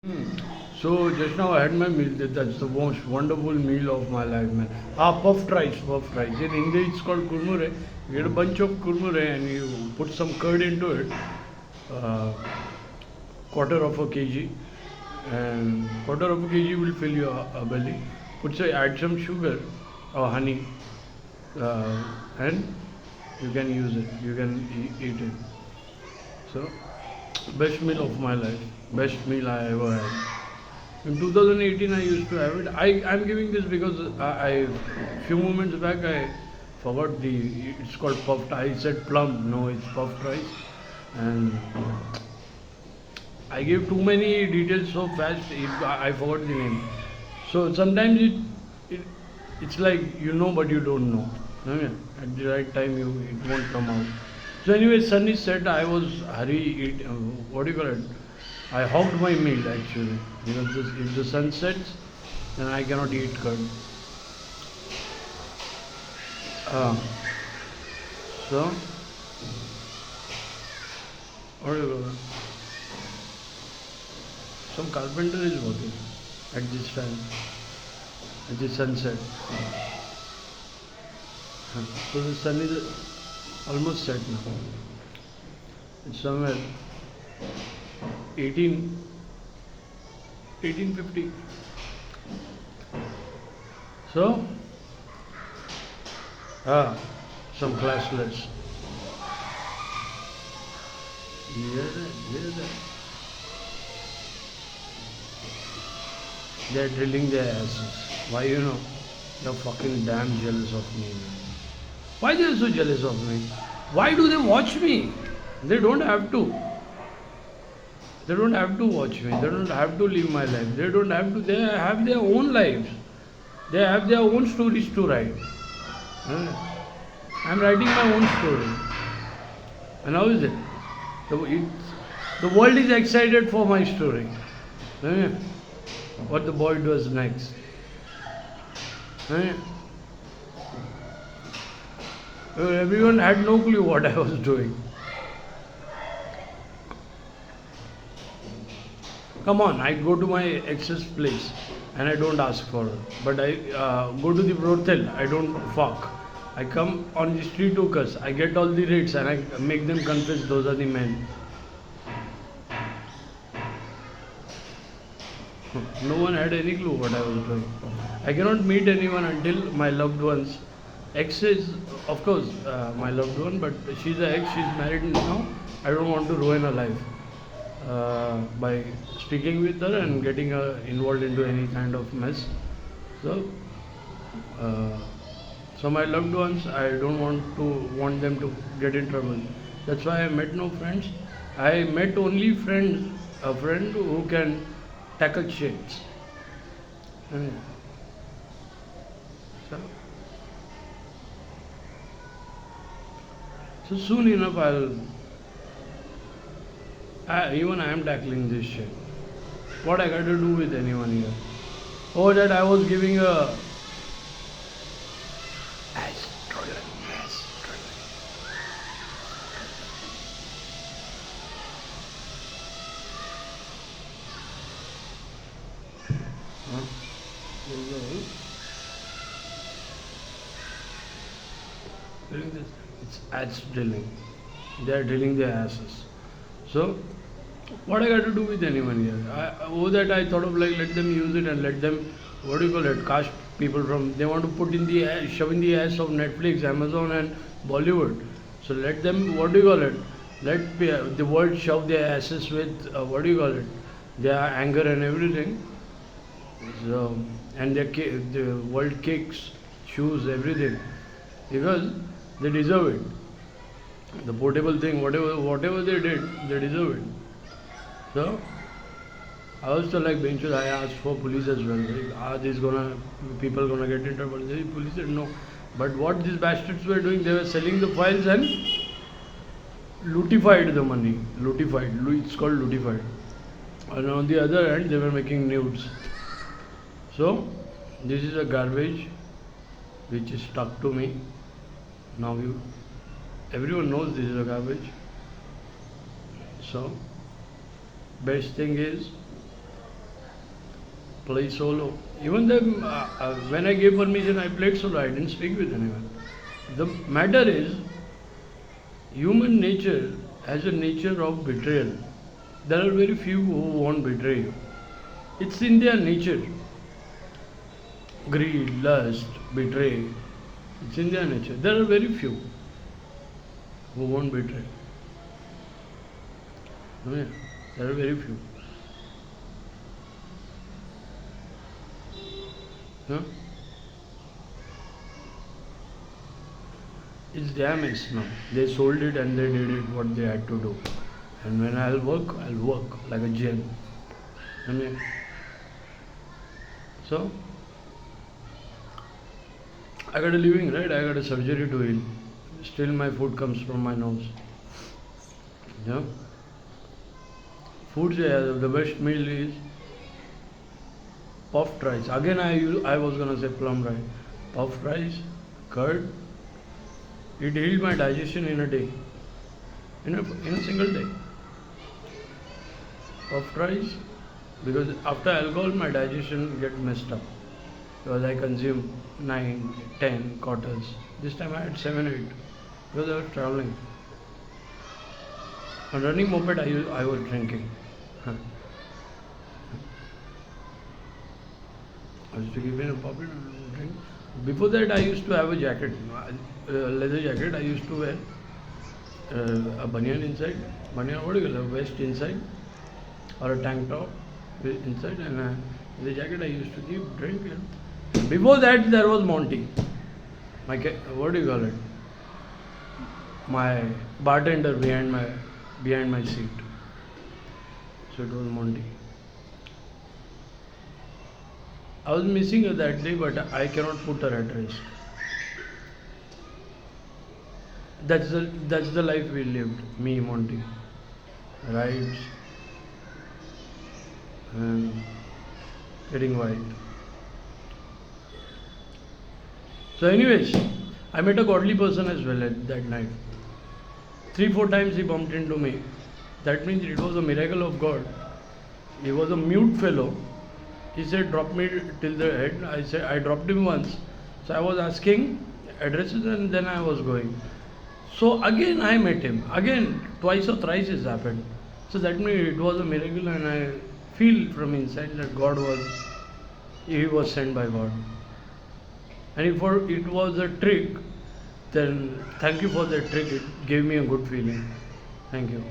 Hmm. So just now I had my meal. That's the most wonderful meal of my life, man. Puffed rice, puffed rice. In India, it's called kurmure. You get a bunch of kurmure and you put some curd into it, uh, quarter of a kg, and quarter of a kg will fill your belly. Add some sugar or honey, and you can use it. You can eat it. So, best meal of my life. Best meal I ever had. In 2018, I used to have it. I'm giving this because few moments back I forgot it's called puffed. I said plum. No, it's puffed rice. And I gave too many details so fast, I forgot the name. So sometimes it it's like you know but you don't know. Okay? At the right time, it won't come out. So anyway, sun is set. I was hurry eat. What do you call it? I hogged my meal actually. If the sun sets, then I cannot eat curd. Uh, so what do you call it? Some carpenter is working at this time, at the sunset. So the sun is almost set now. It's somewhere 18, 1850. So, some classless. Hear that. They're drilling their asses. Why, they're fucking damn jealous of me, man. Why they're so jealous of me? Why do they watch me? They don't have to. They don't have to watch me. They don't have to live my life. They don't have to. They have their own lives. They have their own stories to write. I'm writing my own story. And how is it? The world is excited for my story. What the boy does next. Everyone had no clue what I was doing. Come on, I go to my ex's place and I don't ask for her. But I go to the brothel, I don't fuck. I come on the street hookers, I get all the rates and I make them confess those are the men. No one had any clue what I was doing. I cannot meet anyone until my loved ones. Ex is, of course, my loved one, but she's an ex, she's married now. I don't want to ruin her life by speaking with her and getting her involved into any kind of mess. So, uh, so my loved ones, I don't want them to get in trouble. That's why I met no friends. I met only friends, a friend who can tackle shit. So, so soon enough, even I am tackling this shit. What I got to do with anyone here? Oh, that I was giving a huh? Drilling this. It's ads drilling. They are drilling their asses. So, what I got to do with anyone here? That I thought of like let them use it and let them, what do you call it, cast people from, they want to put in the ass, shove in the ass of Netflix, Amazon and Bollywood. So let them, what do you call it, let the world shove their asses with, what do you call it, their anger and everything. So, and the world kicks, shoes, everything. Because they deserve it. The portable thing, whatever they did, they deserve it. So I also like benches. I asked for police as well. Like, are these people gonna get in trouble? The police said no. But what these bastards were doing, they were selling the files and lootified the money. It's called lootified. And on the other hand, they were making nudes. So this is a garbage which is stuck to me. Now everyone knows this is a garbage. So best thing is play solo. Even then, when I gave permission, I played solo. I didn't speak with anyone. The matter is, human nature has a nature of betrayal. There are very few who won't betray you. It's in their nature. Greed, lust, betray. It's in their nature. There are very few who won't betray. Yeah, there are very few. Huh? It's their mess now. They sold it and they did it what they had to do. And when I'll work like a gen. And so I got a living, right? I got a surgery to heal. Still my food comes from my nose. Yeah. Food, the best meal is puffed rice. Again, I was gonna say plum rice. Puffed rice, curd. It healed my digestion in a day. In a single day. Puffed rice, because after alcohol my digestion get messed up. Because I consume 9, 10 quarters. This time I had 7, 8. Because I was traveling. On running moped I was drinking. I used to give in a puppet and drink. Before that I used to have a jacket, leather jacket. I used to wear a banyan inside. Banyan, what do you call it? A vest inside. Or a tank top inside. And the jacket I used to keep drink. Before that there was Monty. What do you call it? My bartender behind my seat. So it was Monty. I was missing her that day, but I cannot put her at risk. That's the life we lived, me, Monty. Rides and getting wild. So, anyways, I met a godly person as well at that night. 3, 4 times he bumped into me. That means it was a miracle of God. He was a mute fellow. He said, drop me till the head. I said, I dropped him once. So I was asking addresses and then I was going. So again I met him. Again, twice or thrice it happened. So that means it was a miracle, and I feel from inside that he was sent by God. And if it was a trick, then thank you for that trick. It gave me a good feeling. Thank you.